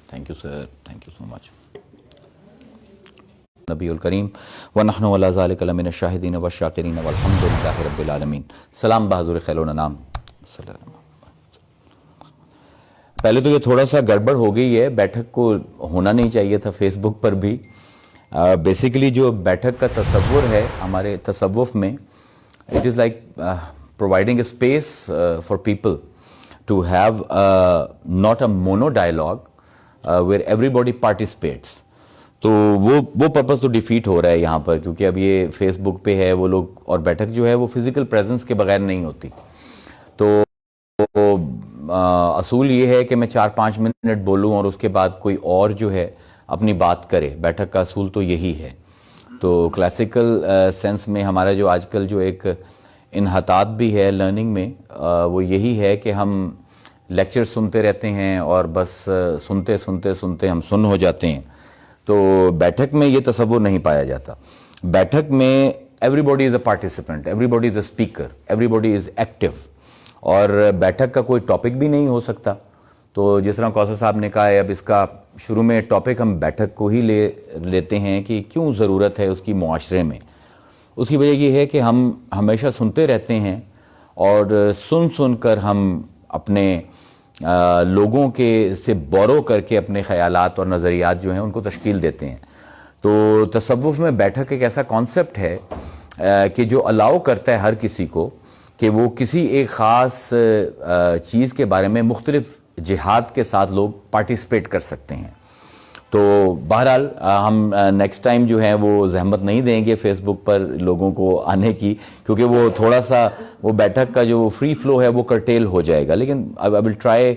Thank you, sir. Thank you so much. نبی الکریم ونحن ولا ذالک لمن الشاہدین والشاکرین والحمدللہ رب العالمین. سلام بحضور خیر الانام. پہلے تو یہ تھوڑا سا گڑبڑ ہو گئی ہے، بیٹھک کو ہونا نہیں چاہیے تھا فیس بک پر بھی. بیسیکلی جو بیٹھک کا تصور ہے ہمارے تصوف میں، it is like providing a space for people to have not a mono dialogue where everybody participates. تو وہ پرپس تو ڈیفیٹ ہو رہا ہے یہاں پر، کیونکہ اب یہ فیس بک پہ ہے وہ لوگ، اور بیٹھک جو ہے وہ فزیکل پریزنس کے بغیر نہیں ہوتی. تو اصول یہ ہے کہ میں 4-5 منٹ بولوں اور اس کے بعد کوئی اور جو ہے اپنی بات کرے. بیٹھک کا اصول تو یہی ہے. تو کلاسیکل سینس میں ہمارا جو آج کل جو ایک انحطاط بھی ہے لرننگ میں، وہ یہی ہے کہ ہم لیکچر سنتے رہتے ہیں اور بس سنتے سنتے سنتے ہم سن ہو جاتے ہیں. تو بیٹھک میں یہ تصور نہیں پایا جاتا. بیٹھک میں every body is a participant, every body is a speaker, every body is active. اور بیٹھک کا کوئی ٹاپک بھی نہیں ہو سکتا. تو جس طرح کوثر صاحب نے کہا ہے، اب اس کا شروع میں ٹاپک ہم بیٹھک کو ہی لیتے ہیں کہ کیوں ضرورت ہے اس کی معاشرے میں. اس کی وجہ یہ ہے کہ ہم ہمیشہ سنتے رہتے ہیں اور سن کر ہم اپنے لوگوں کے سے بورو کر کے اپنے خیالات اور نظریات جو ہیں ان کو تشکیل دیتے ہیں. تو تصوف میں بیٹھک ایک ایسا کانسیپٹ ہے کہ جو الاؤ کرتا ہے ہر کسی کو کہ وہ کسی ایک خاص چیز کے بارے میں مختلف جہات کے ساتھ لوگ پارٹیسپیٹ کر سکتے ہیں. تو بہرحال ہم نیکسٹ ٹائم جو ہے وہ زحمت نہیں دیں گے فیس بک پر لوگوں کو آنے کی، کیونکہ وہ تھوڑا سا وہ بیٹھک کا جو فری فلو ہے وہ کرٹیل ہو جائے گا. لیکن آئی ول ٹرائی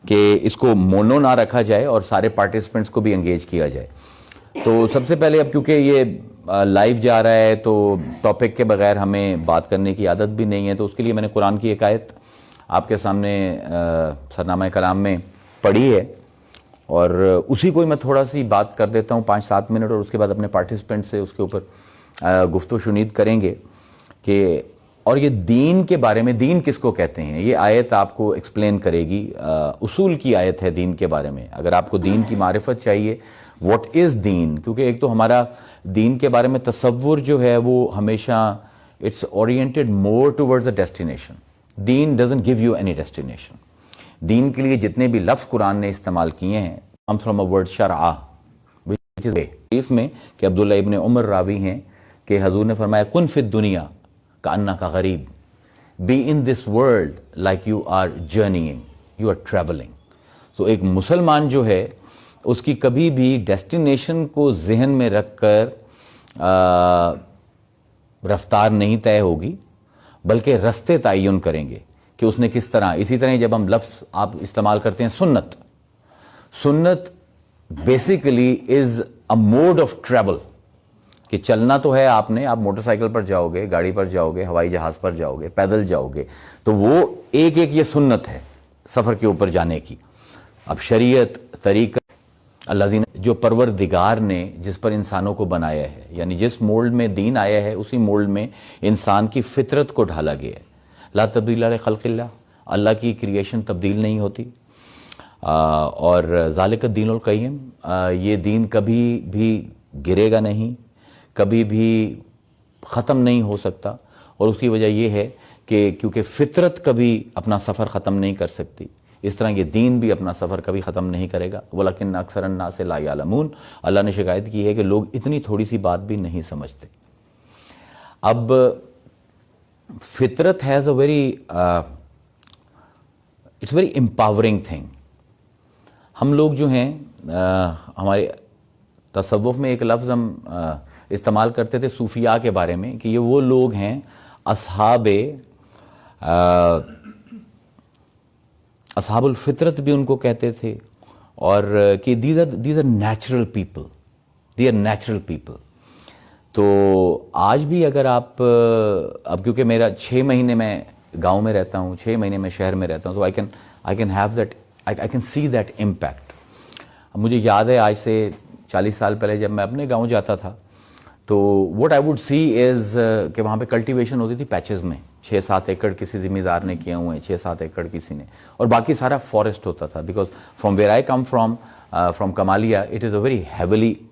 کہ اس کو مونو نہ رکھا جائے اور سارے پارٹیسپینٹس کو بھی انگیج کیا جائے. تو سب سے پہلے اب کیونکہ یہ لائیو جا رہا ہے تو ٹاپک کے بغیر ہمیں بات کرنے کی عادت بھی نہیں ہے، تو اس کے لیے میں نے قرآن کی ایک آیت آپ کے سامنے سرنامہ کلام میں پڑھی ہے، اور اسی کو میں تھوڑا سی بات کر دیتا ہوں 5-7 منٹ، اور اس کے بعد اپنے پارٹیسپینٹ سے اس کے اوپر گفت و شنید کریں گے کہ اور یہ دین کے بارے میں، دین کس کو کہتے ہیں، یہ آیت آپ کو ایکسپلین کرے گی. اصول کی آیت ہے دین کے بارے میں. اگر آپ کو دین کی معرفت چاہیے، واٹ از دین، کیونکہ ایک تو ہمارا دین کے بارے میں تصور جو ہے وہ ہمیشہ it's oriented more towards a destination. دین doesn't give you any destination. دین کے لیے جتنے بھی لفظ قرآن نے استعمال کیے ہیں comes from a word شرع which is حدیث میں کہ عبداللہ ابن عمر راوی ہیں کہ حضور نے فرمایا کن فی الدنیا کأنک غریب، be in this world like you are journeying, you are traveling. تو ایک مسلمان جو ہے اس کی کبھی بھی ڈیسٹینیشن کو ذہن میں رکھ کر رفتار نہیں طے ہوگی، بلکہ رستے تعین کریں گے کہ اس نے کس طرح. اسی طرح جب ہم لفظ آپ استعمال کرتے ہیں سنت basically is a mode of travel, کہ چلنا تو ہے آپ نے، آپ موٹر سائیکل پر جاؤ گے، گاڑی پر جاؤ گے، ہوائی جہاز پر جاؤ گے، پیدل جاؤ گے، تو وہ ایک یہ سنت ہے سفر کے اوپر جانے کی. اب شریعت، طریقہ، الذین جو پروردگار نے جس پر انسانوں کو بنایا ہے، یعنی جس مولڈ میں دین آیا ہے اسی مولڈ میں انسان کی فطرت کو ڈھالا گیا ہے. لا تبدیل لخلق اللہ، اللہ کی کریشن تبدیل نہیں ہوتی. اور ذالک الدین القیم، یہ دین کبھی بھی گرے گا نہیں، کبھی بھی ختم نہیں ہو سکتا. اور اس کی وجہ یہ ہے کہ کیونکہ فطرت کبھی اپنا سفر ختم نہیں کر سکتی، اس طرح یہ دین بھی اپنا سفر کبھی ختم نہیں کرے گا. وَلَكِنَّ أَكْثَرَ النَّاسِ لَا يَعْلَمُونَ، اللہ نے شکایت کی ہے کہ لوگ اتنی تھوڑی سی بات بھی نہیں سمجھتے. اب فطرت has a very it's very empowering thing. ہم لوگ جو ہیں ہمارے تصوف میں ایک لفظ ہم استعمال کرتے تھے صوفیاء کے بارے میں کہ یہ وہ لوگ ہیں اصحاب الفطرت بھی ان کو کہتے تھے، اور کہ these are natural people, they are natural people. تو آج بھی اگر آپ اب کیونکہ میرا 6 مہینے میں گاؤں میں رہتا ہوں، 6 مہینے میں شہر میں رہتا ہوں، تو I can have that, I can see that impact. مجھے یاد ہے آج سے 40 سال پہلے جب میں اپنے گاؤں جاتا تھا تو what I would see is کہ وہاں پہ کلٹیویشن ہوتی تھی پیچز میں، 6-7 ایکڑ کسی زمیندار نے کیے ہوئے ہیں، 6-7 ایکڑ کسی نے، اور باقی سارا فارسٹ ہوتا تھا. Because from where I come from from Kamalia, it is a very heavily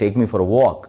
take me for a walk,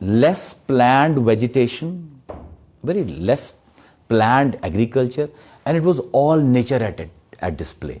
less planned vegetation, very less planned agriculture, and it was all nature at display.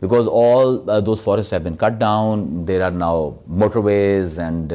because all those forests have been cut down. There are now motorways, and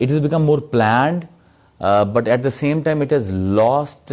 it has become more planned, but at the same time it has lost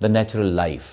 the natural life.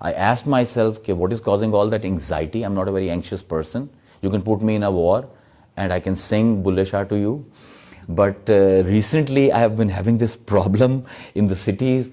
I asked myself, okay, what is causing all that anxiety? I'm not a very anxious person. You can put me in a war and I can sing Bulle Shah to you. But recently I have been having this problem in the cities.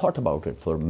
thought about it for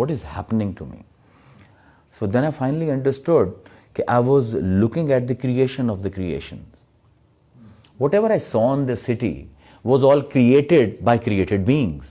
what is happening to me. So then I finally understood that I was looking at the creation of the creations. Whatever I saw in the city was all created by created beings.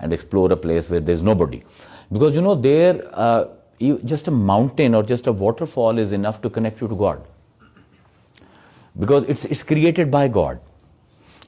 and explore a place where there is nobody. Because you know, there just a mountain or just a waterfall is enough to connect you to God. Because it's created by God.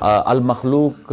al-makhluq,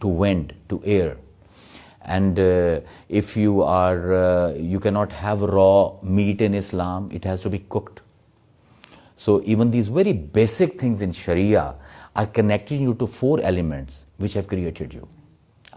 wind, to air. And if you are, you cannot have raw meat in Islam, it has to be cooked. So even these very basic things in Sharia are connecting you to 4 elements which have created you.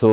So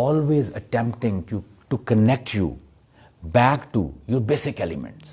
always attempting to connect you back to your basic elements.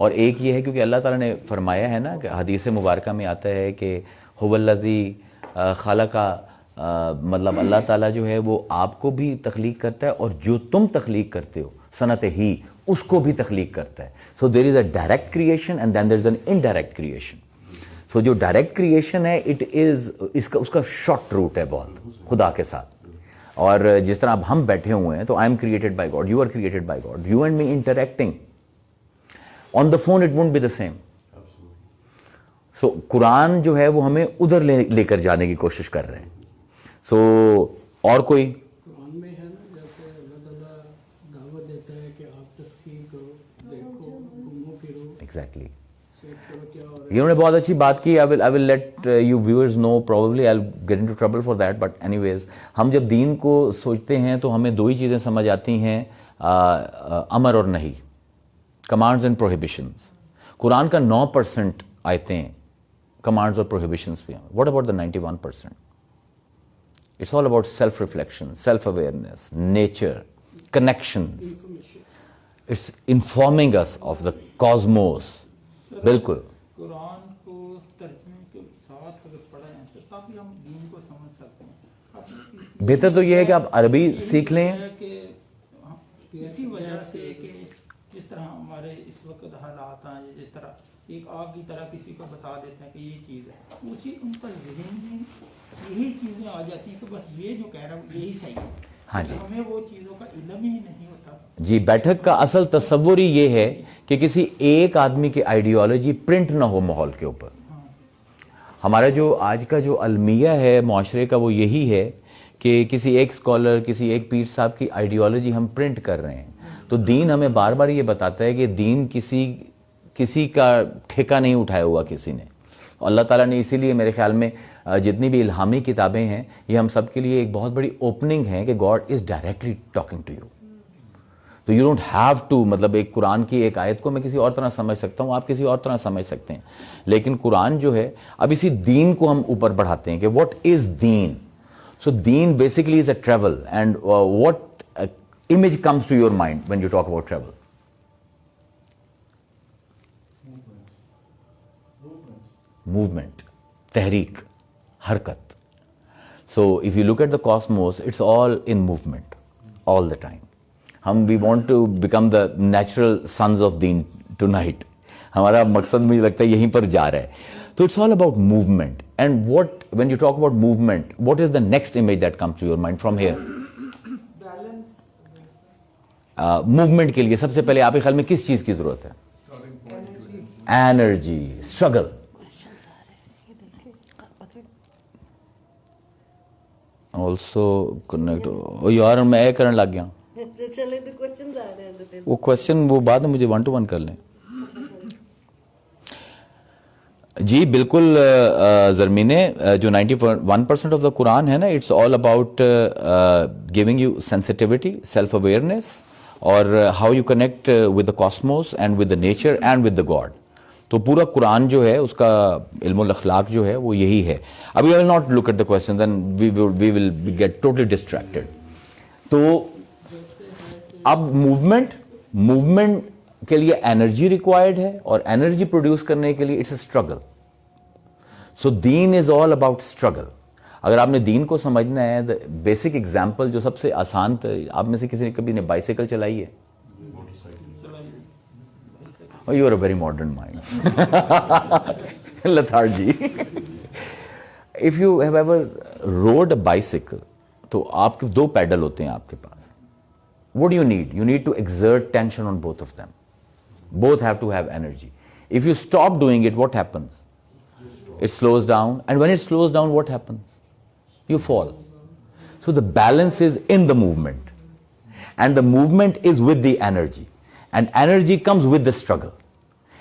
اور ایک یہ ہے کیونکہ اللہ تعالیٰ نے فرمایا ہے نا کہ حدیث مبارکہ میں آتا ہے کہ هو الذی خلق، مطلب اللہ تعالیٰ جو ہے وہ آپ کو بھی تخلیق کرتا ہے اور جو تم تخلیق کرتے ہو صنعت ہی اس کو بھی تخلیق کرتا ہے. So there is a direct creation and دین there is an indirect creation. So جو ڈائریکٹ کریشن ہے اٹ از اس کا شارٹ روٹ ہے بہت خدا کے ساتھ. اور جس طرح اب ہم بیٹھے ہوئے ہیں تو I am created by God, you are created by God, you and me interacting on the phone, it won't be the same. So قرآن جو ہے وہ ہمیں ادھر لے کر جانے کی کوشش کر رہے ہیں. سو اور کوئی قرآن میں ہے نا جیسے اللہ تعالیٰ دعوت دیتا ہے کہ آپ تسخیر کرو، دیکھو، گھومو پھرو، ایگزیکٹلی چیک کرو کیا ہو رہا انہوں نے بہت اچھی بات کی. I will let you viewers know, probably I'll get into trouble for that, but anyways ہم جب دین کو سوچتے ہیں تو ہمیں دو ہی چیزیں سمجھ آتی ہیں، امر اور نہیں، کمانڈز اینڈ پروہیبیشنز. قرآن کا 9% آیتیں کمانڈز اور پروہیبیشنز پہ ہیں. What about the 91%؟ It's all about self reflection, self awareness, nature, connection. It's informing us of the cosmos. بالکل قرآن کو ترجمے کے ساتھ اگر پڑھیں تو کافی ہم دین کو سمجھ سکتے ہیں. بہتر تو یہ ہے کہ آپ عربی سیکھ لیں. کہ اسی وجہ سے کہ جس طرح ہمارے اس وقت حالات ہیں، جس طرح ایک آگ کی طرح کسی کو بتا دیتے ہیں کہ یہ چیز ہے، اسی ان کا ذہن میں یہی چیزیں آ جاتی ہیں کہ بس یہ جو کہہ رہا ہوں یہی صحیح ہے. ہاں جی، ہمیں وہ چیزوں کا علم ہی نہیں ہوتا. جی بیٹھک کا اصل تصور ہی یہ ہے کہ کسی ایک آدمی کی آئیڈیالوجی پرنٹ نہ ہو ماحول کے اوپر. ہمارا جو آج کا جو المیہ ہے معاشرے کا وہ یہی ہے کہ کسی ایک اسکالر، کسی ایک پیر صاحب کی آئیڈیالوجی ہم پرنٹ کر رہے ہیں. تو دین ہمیں بار بار یہ بتاتا ہے کہ دین کسی کا ٹھیکہ نہیں اٹھایا ہوا کسی نے. اللہ تعالیٰ نے اسی لیے میرے خیال میں جتنی بھی الہامی کتابیں ہیں یہ ہم سب کے لیے ایک بہت بڑی اوپننگ ہے کہ God is directly talking to you. تو یو ڈونٹ ہیو ٹو، مطلب ایک قرآن کی ایک آیت کو میں کسی اور طرح سمجھ سکتا ہوں، آپ کسی اور طرح سمجھ سکتے ہیں، لیکن قرآن جو ہے اب اسی دین کو ہم اوپر بڑھاتے ہیں کہ واٹ از دین. سو دین basically is a travel. And what image comes to your mind when you talk about travel? Movement, تحریک، حرکت. So if you look at the cosmos it's all in movement all the time. We want to become the natural sons of دین tonight. ہمارا مقصد مجھے لگتا ہے یہیں پر جا رہا ہے. تو it's all about movement. And what when you talk about movement, what is the next image that comes to your mind from here? Movement کے لیے سب سے پہلے آپ کے خیال میں کس چیز کی ضرورت ہے؟ Energy, struggle. Also connect. یار میں کرنے لگ گیا وہ کوشچن، وہ بعد میں مجھے 1 to 1 کر لیں. جی بالکل زرمینے، جو 91% آف دا قرآن ہے نا، it's all about giving you sensitivity, self awareness, اور how you connect with the cosmos and with the nature and with the God. تو پورا قرآن جو ہے اس کا علم الاخلاق جو ہے وہ یہی ہے. ابھی I will not look at the question, then we will get totally distracted. تو اب موومنٹ کے لیے انرجی ریکوائرڈ ہے، اور انرجی پروڈیوس کرنے کے لیے اٹس اے اسٹرگل. سو دین از آل اباؤٹ اسٹرگل. اگر آپ نے دین کو سمجھنا ہے، بیسک ایگزامپل جو سب سے آسان، آپ میں سے کسی نے کبھی بائیسیکل چلائی ہے؟ You are a very modern mind. Lethargy. If you have ever rode a bicycle, تو آپ کے 2 پیڈل ہوتے ہیں آپ کے پاس. What do you need? You need to exert tension on both of them. Both have to have energy. If you stop doing it, what happens? It slows down. And when it slows down, what happens? You fall. So the balance is in the movement. And the movement is with the energy. And energy comes with the struggle.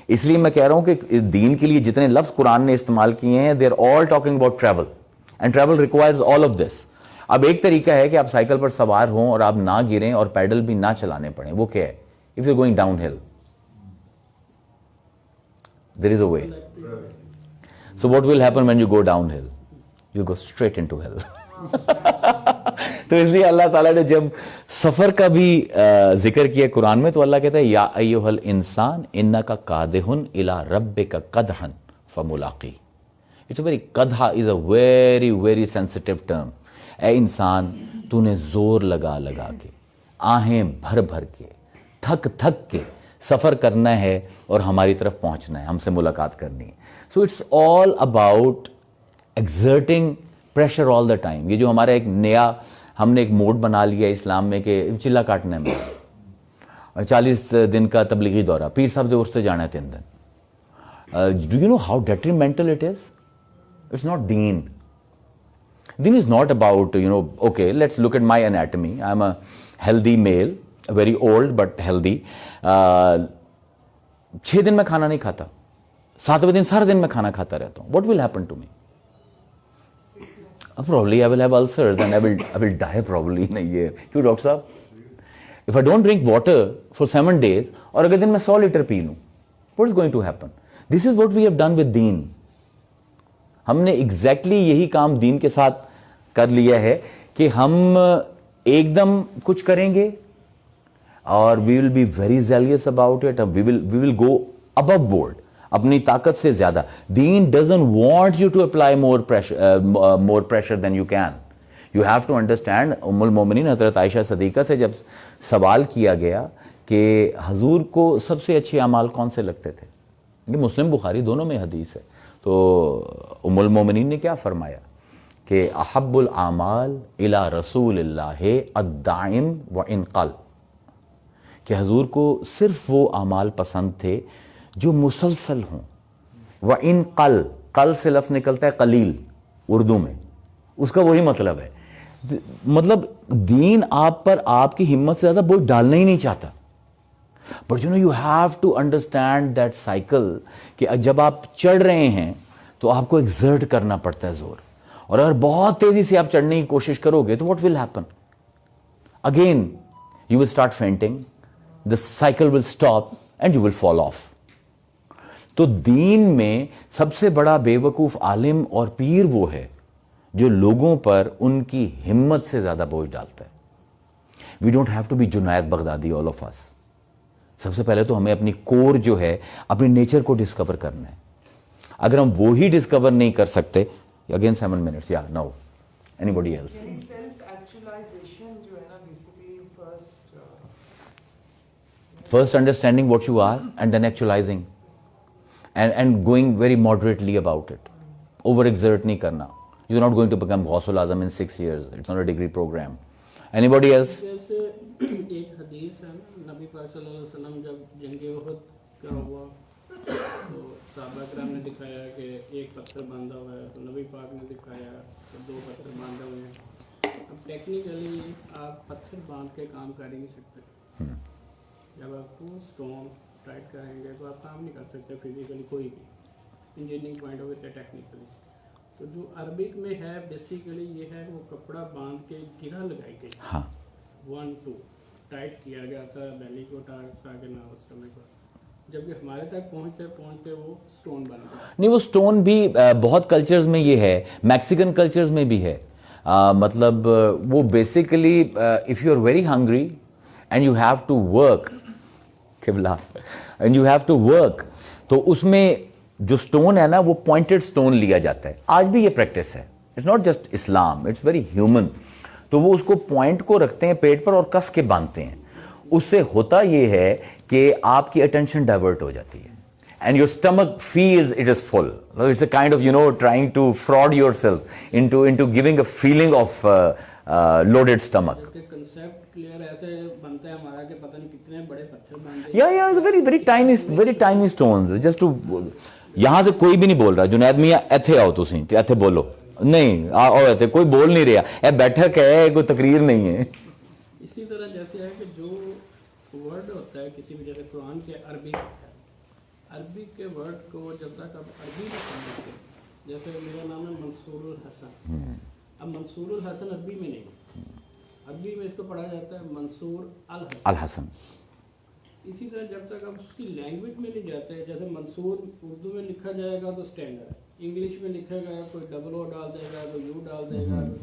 اس لیے میں کہہ رہا ہوں کہ دین کے لیے جتنے لفظ قرآن نے استعمال کیے ہیں، they are all talking about travel. And travel requires all of this. اب ایک طریقہ ہے کہ آپ سائیکل پر سوار ہوں اور آپ نہ گریں اور پیڈل بھی نہ چلانے پڑیں. وہ کیا ہے؟ If you going down hill, there is a way. So what will happen when you go down hill? You go straight into hill. تو اس لیے اللہ تعالیٰ نے جب سفر کا بھی ذکر کیا قرآن میں تو اللہ کہتا ہے یا ایہا الانسان انکا قادحن الی ربک قدحا فملاقی. It's a very qadha is a very very sensitive term. اے انسان تو نے زور لگا لگا کے آہیں بھر بھر کے تھک تھک کے سفر کرنا ہے اور ہماری طرف پہنچنا ہے, ہم سے ملاقات کرنی ہے. So it's all about exerting pressure all the time. یہ جو ہمارا ایک نیا ہم نے ایک موڈ بنا لیا اسلام میں کہ چلا کاٹنے میں 40 دن کا تبلیغی دورہ, پیر صاحب دے عرس سے جانا ہے 3 دن. Do you know how detrimental it is? It's not دین. Deen is not about, okay, let's look at my anatomy. I'm a healthy male, very old but healthy. 6 دن میں کھانا نہیں کھاتا, 7ویں دن سارے دن میں کھانا کھاتا رہتا ہوں. What will happen to me? Probably I will have ulcers and I will die probably in a year. کیوں ڈاکٹر صاحب؟ If I don't drink water for 7 days اور اگر دن میں 100 لیٹر پی لوں, what is going to happen? This is what we have done with deen. ہم نے exactly یہی کام دین کے ساتھ کر لیا ہے کہ ہم ایک دم کچھ کریں گے اور we will be very zealous about it, we will go overboard اپنی طاقت سے زیادہ. دین doesn't want you to apply more pressure than you can. You have to understand. ام المومنین حضرت عائشہ صدیقہ سے جب سوال کیا گیا کہ حضور کو سب سے اچھے اعمال کون سے لگتے تھے, یہ مسلم بخاری دونوں میں حدیث ہے, تو ام المومنین نے کیا فرمایا کہ احب الاعمال الی رسول اللہ الدائم وان قل, کہ حضور کو صرف وہ اعمال پسند تھے جو مسلسل ہوں. وان قل, قل سے لفظ نکلتا ہے قلیل اردو میں, اس کا وہی مطلب ہے. مطلب دین آپ پر آپ کی ہمت سے زیادہ بوجھ ڈالنا ہی نہیں چاہتا. But you have to understand that cycle کہ جب آپ چڑھ رہے ہیں تو آپ کو ایگزرٹ کرنا پڑتا ہے زور, اور اگر بہت تیزی سے آپ چڑھنے کی کوشش کرو گے تو what will happen? Again you will start fainting, the cycle will stop and you will fall off. تو دین میں سب سے بڑا بے وقوف عالم اور پیر وہ ہے جو لوگوں پر ان کی ہمت سے زیادہ بوجھ ڈالتا ہے. We don't have to be Junaid Baghdadi all of us. سب سے پہلے تو ہمیں اپنی کور جو ہے اپنی نیچر کو ڈسکور کرنا ہے. اگر ہم وہی ڈسکور نہیں کر سکتے, again 7 minutes, yeah, no, anybody else? First understanding what you are and then actualizing and going very moderately about it. Overexert نہیں کرنا. You're not going to become Ghaus العظم in 6 years. It's not a degree program. Anybody else? ایک حدیث ہے نا, نبی پاک صلی اللہ علیہ وسلم جب جنگ احد کا ہوا تو صحابہ کرام نے دکھایا کہ ایک پتھر باندھا ہوا ہے, تو نبی پاک نے دکھایا کہ 2 پتھر باندھے ہوئے ہیں. اب ٹیکنیکلی آپ پتھر باندھ کے کام کر ہی نہیں سکتے. جب آپ کو اسٹون ٹائٹ کریں گے تو آپ کام نہیں کر سکتے فزیکلی کوئی بھی, انجینئرنگ پوائنٹ آف ویو سے ٹیکنیکلی. تو جو عربک میں ہے بیسیکلی یہ ہے کہ وہ کپڑا باندھ کے گرہ لگائی گئی, 1 2 ٹائٹ کیا گیا تھا بیلی کو تاکہ نہ اس سمے کو, جبکہ ہمارے تک پہنچتے وہ سٹون بن گیا. نہیں, وہ سٹون بھی بہت کلچرز میں یہ ہے, میکسیکن کلچرز میں بھی ہے. مطلب وہ basically if you are very hungry and you have to work قبلہ and you have to work, تو اس میں جو سٹون ہے نا وہ پوائنٹڈ سٹون لیا جاتا ہے. آج بھی یہ پریکٹس ہے, it's not just Islam, it's very human. تو وہ اس کو پوائنٹ کو رکھتے ہیں پیٹ پر اور کس کے باندھتے ہیں. اس سے ہوتا یہ ہے کہ آپ کی اٹینشن ڈائیورٹ ہو جاتی ہے and your stomach feels it is full. It's a kind of trying to fraud yourself into giving a feeling of loaded stomach. Concept clear ایسے بنتا ہے ہمارا کہ پتہ نہیں کتنے بڑے پتھر باندھے. یا very tiny stones, just to. یہاں سے کوئی بھی نہیں بول رہا جنید میاں ایتھے آؤ تسی ایتھے بولو, نہیں آؤ ایتھے, کوئی بول نہیں رہا, اے بیٹھک ہے, کوئی تقریر نہیں ہے. اسی طرح جیسے ہے کہ جو ورڈ ہوتا ہے کسی بھی, جیسے قرآن کے عربی کے ورڈ کو جب تک آپ عربی میں سمجھتے, جیسے میرا نام ہے منصور الحسن, اب منصور الحسن عربی میں نہیں, عربی میں اس کو پڑھا جاتا ہے منصور الحسن. اسی طرح جب تک آپ اس کی لینگویج میں نہیں جاتے, جیسے منصور اردو میں لکھا جائے گا تو اسٹینڈرڈ, انگلش میں لکھے گا کوئی ڈبل او ڈال دے گا, کوئی یو ڈال دے گا,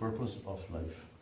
Purpose of life.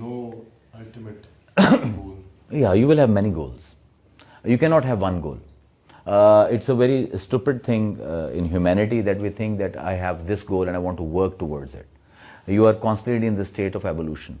No ultimate goal. Yeah, you will have many goals. You cannot have one goal. It's a very stupid thing in humanity that we think that I have this goal and I want to work towards it. You are constantly in the state of evolution.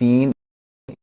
3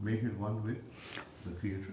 make it one with the Creator.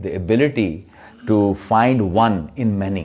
The ability to find one in many,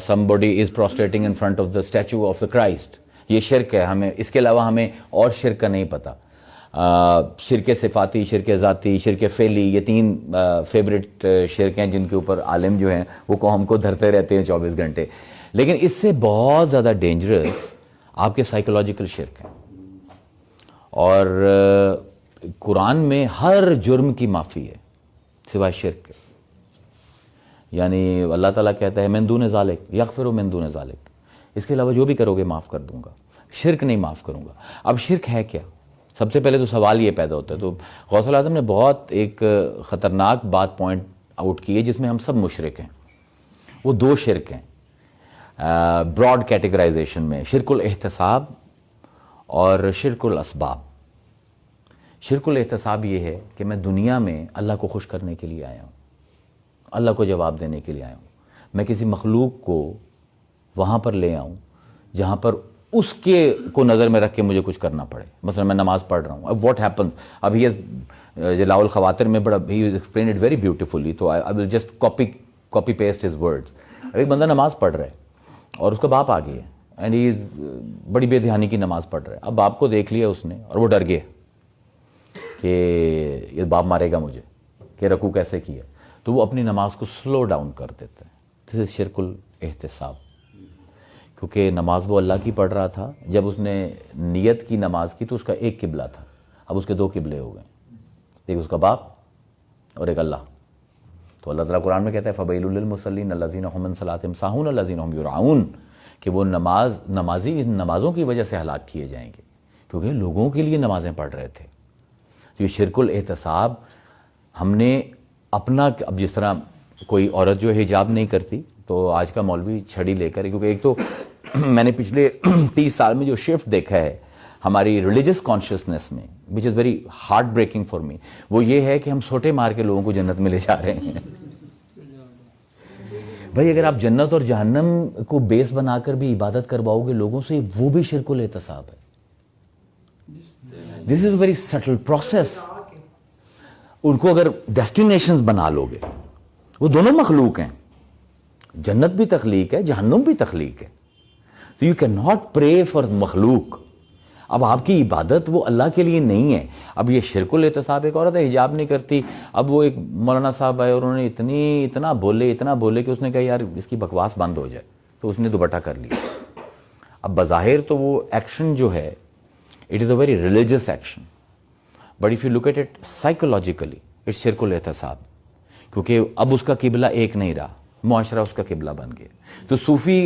somebody is prostrating in front of the statue of the Christ, یہ شرک ہے, ہمیں اس کے علاوہ ہمیں اور شرک کا نہیں پتہ. شرک صفاتی, شرک ذاتی, شرک فعلی, یہ 3 فیوریٹ شرک ہیں جن کے اوپر عالم جو ہیں وہ قوم کو دھرتے رہتے ہیں 24 گھنٹے. لیکن اس سے بہت زیادہ ڈینجرس آپ کے سائیکولوجیکل شرک ہیں. اور قرآن میں ہر جرم کی معافی ہے سوائے شرک کے. یعنی اللہ تعالیٰ کہتا ہے من دون ذالک یغفر من دون ذالک, اس کے علاوہ جو بھی کرو گے معاف کر دوں گا, شرک نہیں معاف کروں گا. اب شرک ہے کیا؟ سب سے پہلے تو سوال یہ پیدا ہوتا ہے. تو غوث الاعظم نے بہت ایک خطرناک بات پوائنٹ آؤٹ کی ہے جس میں ہم سب مشرک ہیں. وہ 2 شرک ہیں براڈ کیٹیگرائزیشن میں, شرک الاحتساب اور شرک الاسباب. شرک الاحتساب یہ ہے کہ میں دنیا میں اللہ کو خوش کرنے کے لیے آیا ہوں, اللہ کو جواب دینے کے لیے آیا ہوں. میں کسی مخلوق کو وہاں پر لے آؤں جہاں پر اس کے کو نظر میں رکھ کے مجھے کچھ کرنا پڑے. مثلا میں نماز پڑھ رہا ہوں, اب واٹ ہیپنس, اب یہ جلاء الخواطر میں بڑا ہی ایکسپلین اٹ ویری بیوٹیفلی, تو I will just copy paste his words. اب ایک بندہ نماز پڑھ رہا ہے اور اس کا باپ آ گیا ہے اینڈ ہی بڑی بے دھیانی کی نماز پڑھ رہا ہے. اب باپ کو دیکھ لیا اس نے اور وہ ڈر گیا کہ یہ باپ مارے گا مجھے, کہ رکوع کیسے کیا, تو وہ اپنی نماز کو سلو ڈاؤن کر دیتا ہے. دس از شرک الاحتساب, کیونکہ نماز وہ اللہ کی پڑھ رہا تھا. جب اس نے نیت کی نماز کی تو اس کا ایک قبلہ تھا, اب اس کے 2 قبلے ہو گئے, ایک اس کا باپ اور ایک اللہ. تو اللہ تعالیٰ قرآن میں کہتا ہے فَوَيْلٌ لِّلْمُصَلِّينَ الَّذِينَ هُمْ عَنْ صَلَاتِهِمْ سَاهُونَ الَّذِينَ هُمْ يُرَاءُونَ, کہ وہ نمازی ان نمازوں کی وجہ سے ہلاک کیے جائیں گے کیونکہ لوگوں کے لیے نمازیں پڑھ رہے تھے. تو یہ شرک الاحتساب ہم نے اپنا, اب جس طرح کوئی عورت جو حجاب نہیں کرتی تو آج کا مولوی چھڑی لے کر, کیونکہ ایک تو میں نے پچھلے 30 سال میں جو شفٹ دیکھا ہے ہماری ریلیجس کانشیسنس میں, which is very heartbreaking for me, وہ یہ ہے کہ ہم سوٹے مار کے لوگوں کو جنت میں لے جا رہے ہیں. بھائی اگر آپ جنت اور جہنم کو بیس بنا کر بھی عبادت کرواؤ گے لوگوں سے, وہ بھی شرک الاحتساب ہے. دس is a very subtle process. ان کو اگر ڈیسٹینیشنز بنا لو گے, وہ دونوں مخلوق ہیں, جنت بھی تخلیق ہے, جہنم بھی تخلیق ہے. تو you can not pray for مخلوق. اب آپ کی عبادت وہ اللہ کے لیے نہیں ہے. اب یہ شرک الاحتساب, ایک عورت ہے حجاب نہیں کرتی, اب وہ ایک مولانا صاحب آئے اور انہوں نے اتنا بولے کہ اس نے کہا یار اس کی بکواس بند ہو جائے, تو اس نے دوپٹہ کر لیا. اب بظاہر تو وہ ایکشن جو ہے it is a very religious action, but if you look at it psychologically it's شرک الاحتساب, کیونکہ اب اس کا قبلہ ایک نہیں رہا, معاشرہ اس کا قبلہ بن گیا. تو صوفی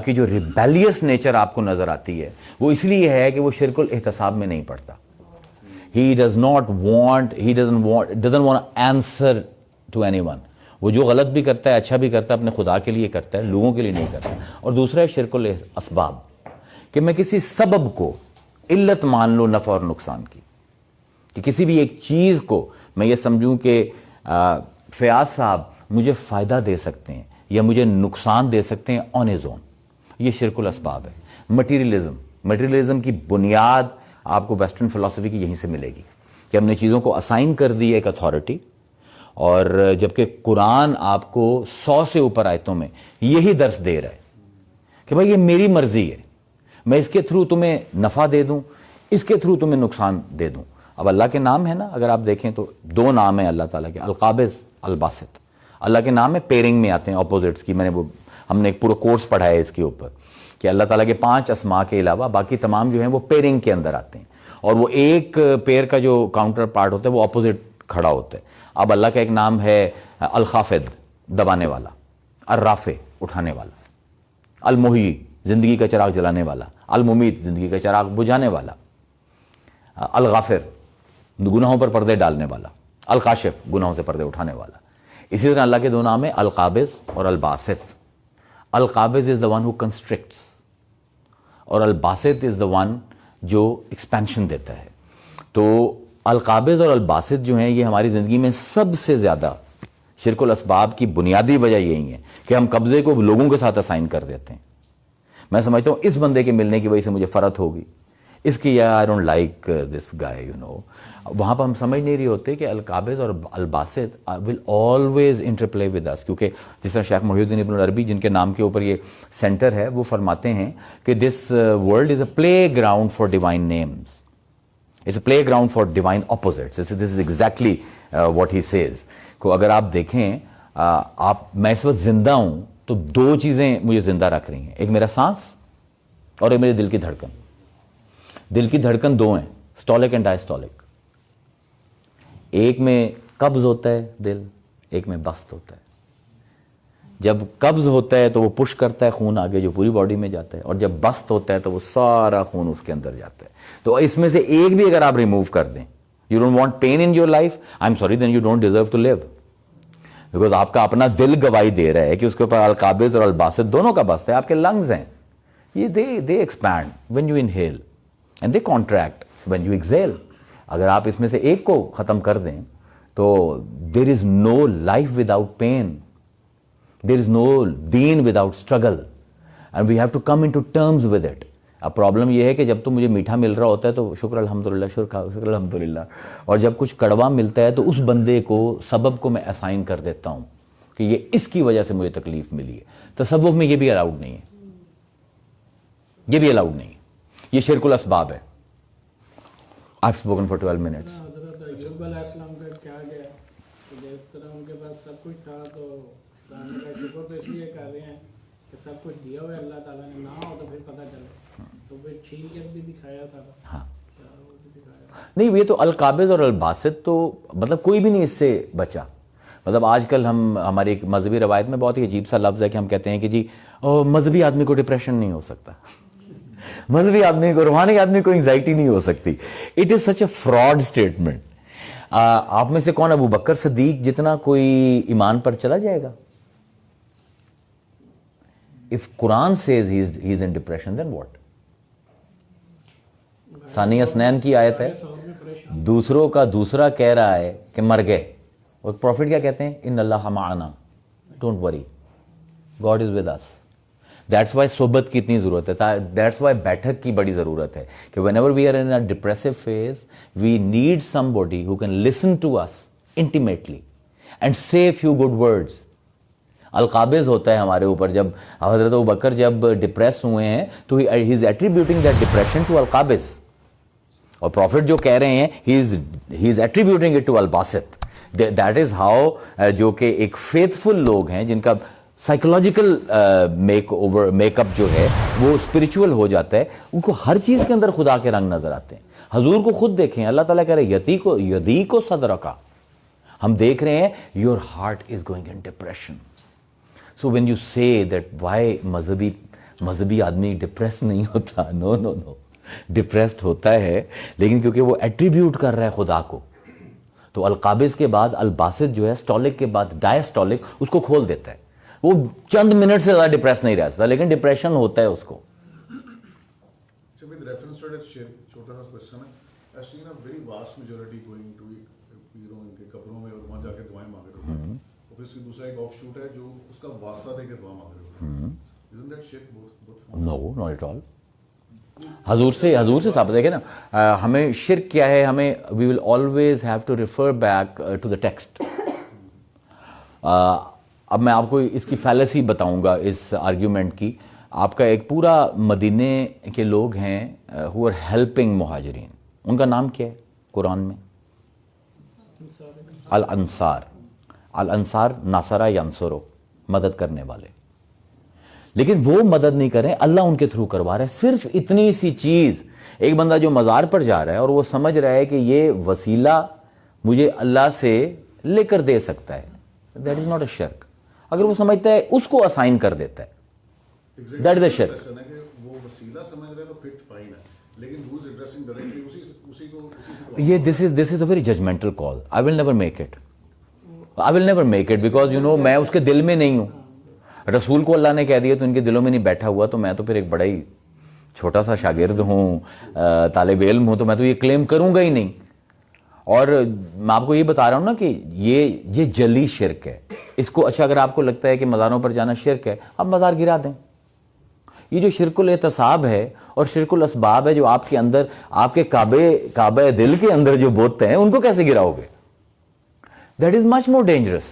کی جو ریبیلیس نیچر آپ کو نظر آتی ہے وہ اس لیے ہے کہ وہ شرک الاحتساب میں نہیں پڑتا. He doesn't want answer to anyone. وہ جو غلط بھی کرتا ہے, اچھا بھی کرتا ہے, اپنے خدا کے لیے کرتا ہے, لوگوں کے لیے نہیں کرتا. اور دوسرا ہے شرک الاسباب, کہ میں کسی سبب کو علت مان لوں نفع اور نقصان کی, کہ کسی بھی ایک چیز کو میں یہ سمجھوں کہ فیاض صاحب مجھے فائدہ دے سکتے ہیں یا مجھے نقصان دے سکتے ہیں آن ہز اون. یہ شرک الاسباب ہے. مٹیریلزم کی بنیاد آپ کو ویسٹرن فلسفی کی یہیں سے ملے گی کہ ہم نے چیزوں کو اسائن کر دی ایک اتھارٹی, اور جبکہ قرآن آپ کو 100 سے اوپر آیتوں میں یہی درس دے رہا ہے کہ بھائی یہ میری مرضی ہے, میں اس کے تھرو تمہیں نفع دے دوں, اس کے تھرو تمہیں نقصان دے دوں. اب اللہ کے نام ہے نا, اگر آپ دیکھیں تو 2 نام ہیں اللہ تعالیٰ کے, القابض, الباسط. اللہ کے نام ہے پیرنگ میں آتے ہیں اپوزٹس کی. ہم نے ایک پورا کورس پڑھا ہے اس کے اوپر کہ اللہ تعالیٰ کے 5 اسماء کے علاوہ باقی تمام جو ہیں وہ پیرنگ کے اندر آتے ہیں, اور وہ ایک پیر کا جو کاؤنٹر پارٹ ہوتا ہے وہ اپوزٹ کھڑا ہوتا ہے. اب اللہ کا ایک نام ہے الخافض, دبانے والا, الرافع, اٹھانے والا, المحیی, زندگی کا چراغ جلانے والا, الممیت, زندگی کا چراغ بجھانے والا, الغافر, گناہوں پر پردے ڈالنے والا, الکاشف, گناہوں سے پردے اٹھانے والا. اسی طرح اللہ کے 2 نام ہیں القابض اور الباسط. القابض از the one who constricts, اور الباسط از the one جو ایکسپینشن دیتا ہے. تو القابض اور الباسط جو ہیں یہ ہماری زندگی میں سب سے زیادہ شرک الاسباب کی بنیادی وجہ یہی ہے کہ ہم قبضے کو لوگوں کے ساتھ اسائن کر دیتے ہیں. میں سمجھتا ہوں اس بندے کے ملنے کی وجہ سے مجھے فرحت ہوگی, اس کی یا I don't like this guy you know. وہاں پر ہم سمجھ نہیں رہے ہوتے کہ القابض اور الباسط will always interplay with us. کیونکہ جس طرح شیخ محی الدین ابن العربی جن کے نام کے اوپر یہ سینٹر ہے وہ فرماتے ہیں کہ this world is a playground for divine names, it's a playground for divine opposites. This is exactly what he says. کو اگر آپ دیکھیں میں اس وقت زندہ ہوں تو دو چیزیں مجھے زندہ رکھ رہی ہیں, ایک میرا سانس اور ایک میرے دل کی دھڑکن. دل کی دھڑکن دو ہیں, سٹولک اینڈ ڈائسٹولک. ایک میں قبض ہوتا ہے دل, ایک میں بسط ہوتا ہے. جب قبض ہوتا ہے تو وہ پش کرتا ہے خون آگے جو پوری باڈی میں جاتا ہے, اور جب بسط ہوتا ہے تو وہ سارا خون اس کے اندر جاتا ہے. تو اس میں سے ایک بھی اگر آپ ریموو کر دیں, you don't want pain in your life, I'm sorry then you don't deserve to live. Because آپ کا اپنا دل گواہی دے رہا ہے کہ اس کے اوپر القابض اور الباسط دونوں کا بست ہے. آپ کے لنگز ہیں, یہ they expand when you inhale and they contract when you exhale. اگر آپ اس میں سے ایک کو ختم کر دیں تو there is no life without pain, there is no دین without struggle, and we have to come into terms with it. اب پرابلم یہ ہے کہ جب تو مجھے میٹھا مل رہا ہوتا ہے تو شکر الحمدللہ, شکر الحمدللہ, اور جب کچھ کڑوا ملتا ہے تو اس بندے کو سبب کو میں اسائن کر دیتا ہوں کہ یہ اس کی وجہ سے مجھے تکلیف ملی ہے. تصوف میں یہ بھی الاؤڈ نہیں ہے, یہ بھی الاؤڈ نہیں ہے, یہ شرک الاسباب ہے. I've spoken for 12 minutes. حضرت ایوب علیہ السلام کا کیا گیا کہ جس طرح ان کے پاس سب کچھ تھا تو خدا کا شکر تو اس لیے کر رہے ہیں کہ سب کچھ دیا ہوا ہے اللہ تعالیٰ نے, نہ ہو تو پھر پتہ چلے, تو پھر چھین کے بھی دکھایا سارا. ہاں نہیں, یہ تو القابض اور الباسط تو مطلب کوئی بھی نہیں اس سے بچا. مطلب آج کل ہماری ایک مذہبی روایت میں بہت ہی عجیب سا لفظ ہے کہ ہم کہتے ہیں کہ جی مذہبی آدمی کو ڈپریشن نہیں ہو سکتا, مذہبی آدمی کو, روحانی آدمی کو انزائٹی نہیں ہو سکتی. It is such a fraud statement. آپ میں سے کون ابو بکر صدیق جتنا کوئی ایمان پر چلا جائے گا؟ اف قرآن says he is in depression then what? ثانی اسنین کی آیت ہے, دوسروں کا دوسرا کہہ رہا ہے کہ مر گئے, اور پروفٹ کیا کہتے ہیں؟ ان اللہ معنا, don't worry, God is with us. That's why صحبت کی اتنی ضرورت ہے, دیٹس وائی بیٹھک کی بڑی ضرورت ہے کہ whenever we are in a depressive phase we need somebody who can listen to us intimately and say few good words. القابض ہوتا ہے ہمارے اوپر. جب حضرت ابوبکر جب ڈپریس ہوئے ہیں تو he is attributing that depression to القابض, اور پروفٹ جو کہہ رہے ہیں he is attributing it to الباسط. دیٹ از ہاؤ, جو کہ ایک فیتھفل لوگ ہیں جن کا سائیکولوجیکل میک اپ جو ہے وہ اسپرچول ہو جاتا ہے, ان کو ہر چیز کے اندر خدا کے رنگ نظر آتے ہیں. حضور کو خود دیکھیں, اللہ تعالیٰ کہہ رہے یدی کو صدرکا, ہم دیکھ رہے ہیں your heart is going in depression. So when you سے دیٹ وائی مذہبی آدمی ڈپریس نہیں ہوتا, نو نو نو, ڈپریسڈ ہوتا ہے, لیکن کیونکہ وہ ایٹریبیوٹ کر رہا ہے خدا کو. تو القابض کے بعد الباسط جو ہے, اسٹولک کے بعد ڈائسٹولک, اس کو کھول دیتا ہے. وہ چند منٹ سے زیادہ ڈپریس نہیں رہ سکتا, لیکن ڈپریشن ہوتا ہے اس کو. چھوٹا سا کوشچن ہے, I've seen a very vast majority going to ان کے قبروں میں اور وہاں جا کے دعائیں مانگ رہے ہوتے ہیں, اور پھر دوسرا ایک آف شوٹ ہے جو اس کا واسطہ دے کے دعا مانگ رہے ہوتے ہیں. Isn't that shirk both? No, not at all. حضور سے ثابت ہے کہ نا, ہمیں شرک کیا ہے, ہمیں we will always have to refer back to the text. اب میں آپ کو اس کی فیلسی بتاؤں گا اس آرگیومنٹ کی. آپ کا ایک پورا مدینے کے لوگ ہیں ہو آر ہیلپنگ مہاجرین, ان کا نام کیا ہے قرآن میں؟ الانصار. الانصار ناصرہ ینصرو, مدد کرنے والے. لیکن وہ مدد نہیں کر رہے, اللہ ان کے تھرو کروا رہا ہے. صرف اتنی سی چیز, ایک بندہ جو مزار پر جا رہا ہے اور وہ سمجھ رہا ہے کہ یہ وسیلہ مجھے اللہ سے لے کر دے سکتا ہے, دیٹ از ناٹ اے شرک. اگر وہ سمجھتا ہے اس کو اسائن کر دیتا ہے, دیٹ از اے شرک. یہ this is a very judgmental call. I will never make it because you know میں اس کے دل میں نہیں ہوں. رسول کو اللہ نے کہہ دیا تو ان کے دلوں میں نہیں بیٹھا ہوا, تو میں تو پھر ایک بڑا ہی چھوٹا سا شاگرد ہوں, طالب علم ہوں, تو میں تو یہ کلیم کروں گا ہی نہیں. اور میں آپ کو یہ بتا رہا ہوں نا کہ یہ جلی شرک ہے. اس کو اچھا اگر آپ کو لگتا ہے کہ مزاروں پر جانا شرک ہے, آپ مزار گرا دیں. یہ جو شرک الاعتصاب ہے اور شرک الاسباب ہے جو آپ کے اندر، آپ کے کعبہ دل کے اندر جو بوتتے ہیں، ان کو کیسے گراؤ گے؟ That is much more dangerous,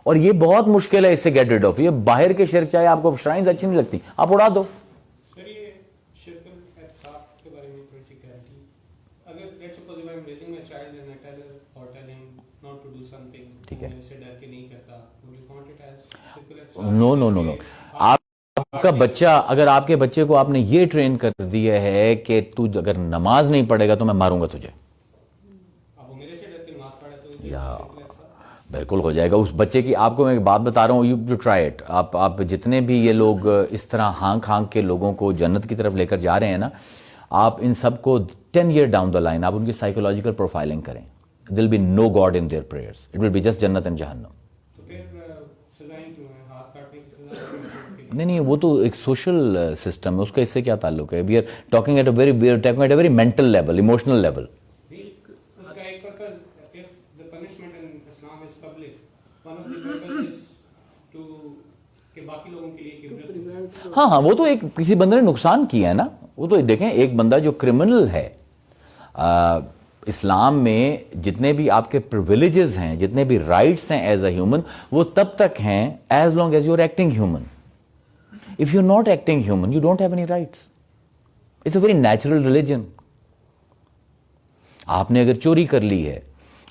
اور یہ بہت مشکل ہے اس سے گیٹ ریڈ آف. یہ باہر کے شرک، چاہے آپ کو شرائنز اچھی نہیں لگتی، آپ اڑا دو. سر یہ شرک الاعتصاب کے بارے میں تھوڑی سی کلیئرٹی. اگر let's suppose if I'm raising my child and I tell her اور tell him not to do something, ٹھیک ہے، سے ڈر کے نہیں کرتا، would you count it as شرک الاعتصاب؟ نو نو نو نو. آپ کا بچہ، اگر آپ کے بچے کو آپ نے یہ ٹرین کر دیا ہے کہ تو اگر نماز نہیں پڑھے گا تو میں ماروں گا تجھے، اب وہ میرے سے ڈر کے نماز پڑھے تو یہ یا شرک الاعتصاب؟ بالکل ہو جائے گا. اس بچے کی، آپ کو میں ایک بات بتا رہا ہوں، یو ٹرائی اٹ. آپ جتنے بھی یہ لوگ اس طرح ہانک کے لوگوں کو جنت کی طرف لے کر جا رہے ہیں نا، آپ ان سب کو 10 year ڈاؤن دا لائن آپ ان کی سائیکولوجیکل پروفائلنگ کریں. There'll be no God in their prayers, it will be just جنت اینڈ جہنم. تو پھر سزائیں کیوں ہیں؟ ہاتھ کاٹنے کی سزا کیوں ہے؟ نہیں نہیں، وہ تو ایک سوشل سسٹم ہے، اس کا اس سے کیا تعلق ہے؟ We are talking at a very mental level, emotional level. اس کا ایک purpose, if the punishment in Islam is public, one of the purpose is to کہ باقی لوگوں کے لیے عبرت ہو. ہاں وہ تو ایک کسی بندے نے نقصان کیا ہے نا. وہ تو دیکھیں، ایک بندہ جو کرمنل ہے، اسلام میں جتنے بھی آپ کے پرویلیجز ہیں، جتنے بھی رائٹس ہیں ایز اے ہیومن، وہ تب تک ہیں as long as you are acting human. If you are not acting human you don't have any rights. It's a very natural religion. آپ نے اگر چوری کر لی ہے،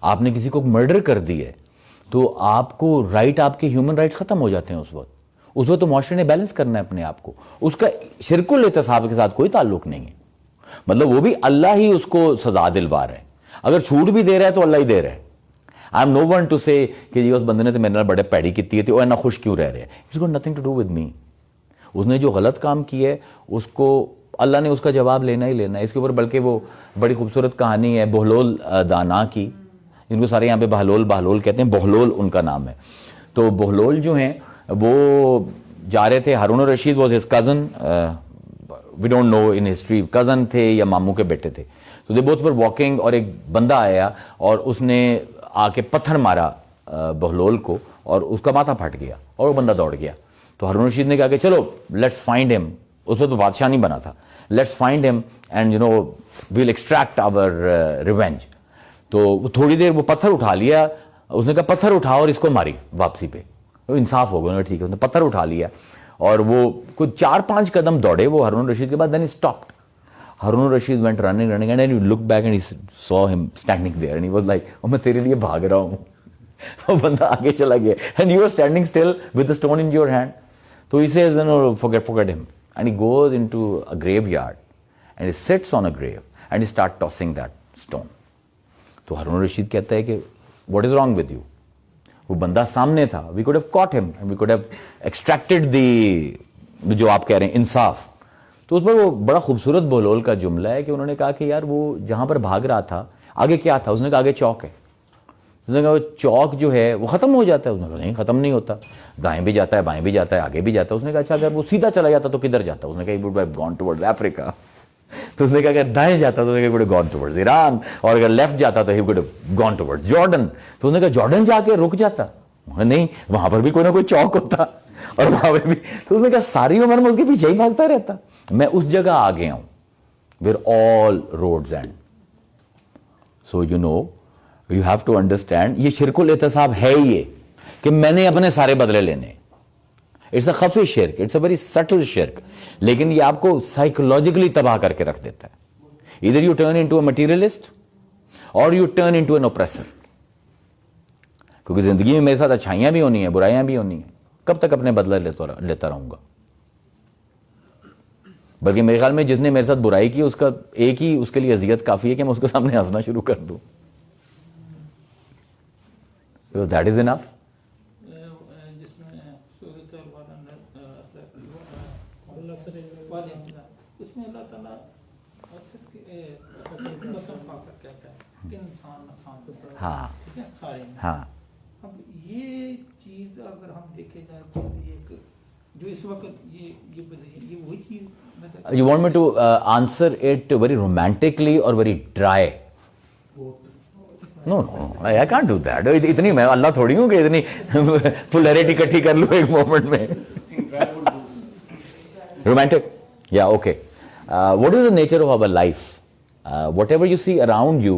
آپ نے کسی کو مرڈر کر دی ہے، تو آپ کو رائٹ، آپ کے ہیومن رائٹس ختم ہو جاتے ہیں اس وقت تو معاشرے نے بیلنس کرنا ہے اپنے آپ کو. اس کا شرک الاعتصاب کے ساتھ کوئی تعلق نہیں ہے. مطلب وہ بھی اللہ ہی اس کو سزا دلوا رہا ہے. اگر چھوٹ بھی دے رہا ہے تو اللہ ہی دے رہا ہے. I'm no one to say کہ یہ اس بندے نے تو میرے نال بڑے پیڑی کی تھی، وہ اتنا خوش کیوں رہ رہے ہیں. It's got nothing to do with me. اس نے جو غلط کام کیا ہے اس کو اللہ نے اس کا جواب لینا ہی لینا ہے. اس کے اوپر بلکہ وہ بڑی خوبصورت کہانی ہے بہلول دانا کی، جن کو سارے یہاں پہ بہلول کہتے ہیں. بہلول ان کا نام ہے. تو بہلول جو ہیں وہ جا رہے تھے، Harun al Rashid was his cousin, we don't know in history cousin تھے یا ماموں کے بیٹے تھے. تو دے بوتھ ور واکنگ، اور ایک بندہ آیا اور اس نے آ کے پتھر مارا بہلول کو اور اس کا ماتھا پھٹ گیا اور وہ بندہ دوڑ گیا. تو ہارون الرشید نے کہا کہ چلو لیٹس فائنڈ ہم. اس وقت تو بادشاہ نہیں بنا تھا. Let's find him and you know we'll extract our revenge. تو تھوڑی دیر وہ پتھر اٹھا لیا. اس نے کہا پتھر اٹھاؤ اور اس کو ماری واپسی پہ. انصاف ہو گیا. ٹھیک ہے، اس نے پتھر اٹھا لیا اور وہ کوئی 4-5 قدم دوڑے وہ ہارون الرشید کے بعد. Then he stopped. Harun al Rashid went running and then he looked back and he saw him standing there and he was like, میں تیرے لیے بھاگ رہا ہوں. وہ بندہ آگے چلا گیا and you are standing still with the stone in your hand. So he says, no, forget him. And he goes into a graveyard and he sits on a grave and he starts tossing that stone. تو ہارون الرشید کہتا ہے کہ what is wrong with you? وہ بندہ سامنے تھا. We could have caught him and we could have extracted the جو آپ کہہ رہے ہیں انصاف. تو اس پر وہ بڑا خوبصورت بہلول کا جملہ ہے کہ انہوں نے کہا کہ یار وہ جہاں پر بھاگ رہا تھا آگے کیا تھا؟ اس نے کہا آگے چوک ہے. اس نے کہا وہ چوک جو ہے وہ ختم ہو جاتا ہے. اس نے کہا نہیں ختم نہیں ہوتا، دائیں بھی جاتا ہے، بائیں بھی جاتا ہے، آگے بھی جاتا ہے. اس نے کہا اچھا اگر وہ سیدھا چلا جاتا تو کدھر جاتا؟ اس نے کہا he would have gone towards Africa. تو اس نے کہا اگر دائیں جاتا تو he would have gone towards Iran, اور اگر لیفٹ جاتا تو he would have gone towards Jordan. تو اس نے کہا جارڈن جا کے رک جاتا؟ نہیں، وہاں پر بھی کوئی نہ کوئی چوک ہوتا اور وہاں پہ بھی. تو اس نے کہا ساری عمر میں اس کے پیچھے ہی بھاگتا رہتا. میں اس جگہ آ گیا ہوں where all roads end. So you know, you have to understand, یہ شرک الاعتصاب ہے یہ کہ میں نے اپنے سارے بدلے لینے. It's a خفی شرک, it's a very subtle شرک, لیکن یہ آپ کو سائیکولوجیکلی تباہ کر کے رکھ دیتا ہے. Either you turn into a materialist or you turn into an oppressor. کیونکہ زندگی میں میرے ساتھ اچھائیاں بھی ہونی ہیں، برائیاں بھی ہونی ہیں. کب تک اپنے بدلہ لیتا رہوں گا؟ بلکہ میرے خیال میں جس نے میرے ساتھ برائی کی اس کا ایک ہی اس کے لیے اذیت کافی ہے کہ میں اس کے سامنے ہنسنا شروع کر دوں. That is enough. جس میں سورۃ اس میں اللہ تعالیٰ قسم کھا کر کہتا ہے کہ انسان ہاں ٹھیک ہے سارے. ہاں اب یہ چیز اگر ہم دیکھے جائیں تو ایک جو اس وقت یہ وہی چیز. You want me to answer it very romantically or very dry? No, I can't do that. اتنی میں اللہ تھوڑی ہوں کہ اتنی پولیرٹی اکٹھی کر لوں ایک مومنٹ میں. Romantic? Yeah, okay. What is the nature of our life? Whatever you see around you,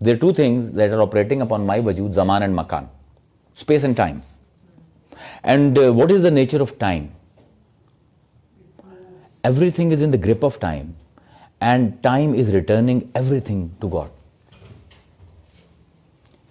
There are two things that are operating upon my wajud, zaman and makan, space and time. And what is the nature of time? Everything is in the grip of time, and time is returning everything to God.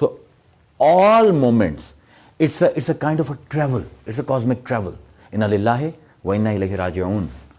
So all moments, it's a kind of a travel, it's a cosmic travel. Inna lillahi wa inna ilayhi raji'un.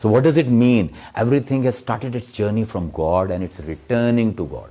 So what does it mean? Everything has started its journey from God and it's returning to God.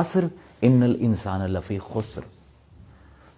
asr innal insana lafi khusr.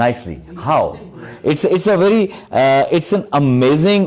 nicely. How? It's a very it's an amazing,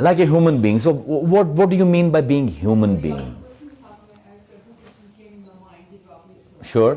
like a human being. So what do you mean by being human being? Sure.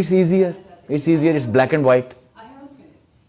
It's easier. It's easier. It's black and white. I haven't finished.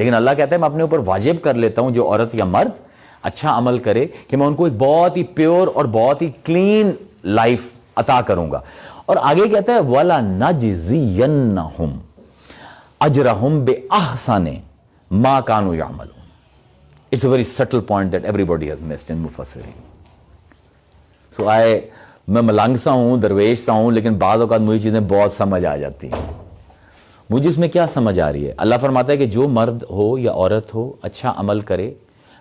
لیکن اللہ کہتا ہے میں اپنے اوپر واجب کر لیتا ہوں جو عورت یا مرد اچھا عمل کرے کہ میں ان کو ایک بہت ہی پیور اور بہت ہی کلین لائف عطا کروں گا. اور آگے کہتا ہے وَلَنَجْزِيَنَّهُمْ أَجْرَهُمْ بِأَحْسَنِ مَا كَانُوا يَعْمَلُونَ. It's a very subtle point that everybody has missed in مفسرین. So میں ملنگ سا ہوں, درویش سا ہوں, لیکن بعض اوقات مجھے چیزیں بہت سمجھ آ جاتی ہیں. مجھے اس میں کیا سمجھ آ رہی ہے؟ اللہ فرماتا ہے کہ جو مرد ہو یا عورت ہو اچھا عمل کرے